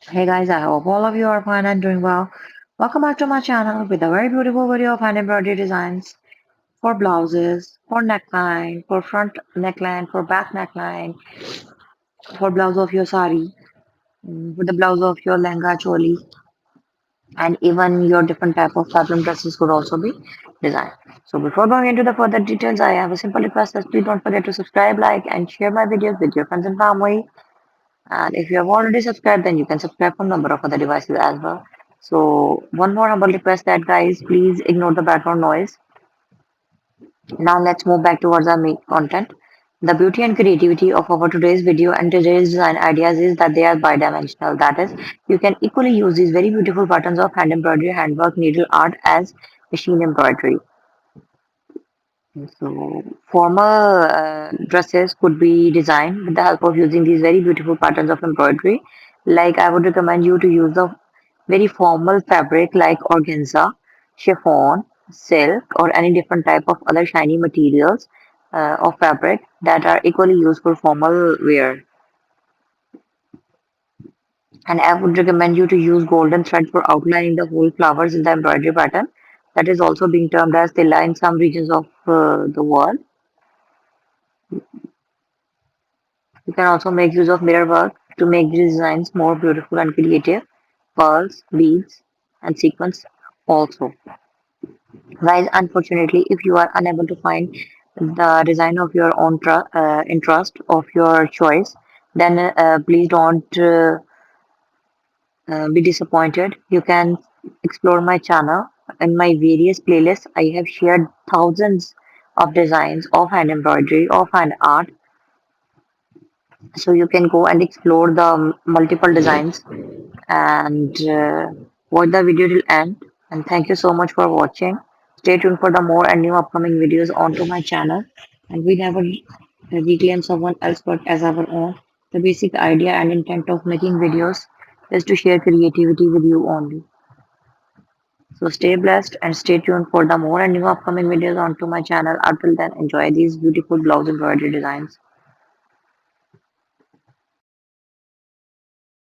Hey guys, I hope all of you are fine and doing well. Welcome back to my channel with a very beautiful video of hand embroidery designs for blouses, for neckline, for front neckline, for back neckline, for blouse of your sari, for the blouse of your lehenga choli, and even your different type of fabric dresses could also be designed. So before going into the further details, I have a simple request that please don't forget to subscribe, like, and share my videos with your friends and family. And if you have already subscribed, then you can subscribe from number of other devices as well. So one more humble request that guys, please ignore the background noise. Now let's move back towards our main content. The beauty and creativity of our today's video and today's design ideas is that they are bidimensional. That is, you can equally use these very beautiful patterns of hand embroidery, handwork, needle art as machine embroidery. So, formal dresses could be designed with the help of using these very beautiful patterns of embroidery. Like, I would recommend you to use a very formal fabric like organza, chiffon, silk, or any different type of other shiny materials of fabric that are equally used for formal wear. And I would recommend you to use golden thread for outlining the whole flowers in the embroidery pattern. That is also being termed as tilla in some regions of the world. You can also make use of mirror work to make these designs more beautiful and creative. Pearls, beads, and sequins also. Guys, unfortunately, if you are unable to find the design of your own interest of your choice, then please don't be disappointed. You can explore my channel. In my various playlists, I have shared thousands of designs of hand embroidery, of hand art, so you can go and explore the multiple designs and watch the video till end. And thank you so much for watching. Stay tuned for the more and new upcoming videos onto my channel. And we never reclaim someone else but as our own. The basic idea and intent of making videos is to share creativity with you only. So stay blessed and stay tuned for the more and new upcoming videos onto my channel. Until then, enjoy these beautiful blouse embroidery designs.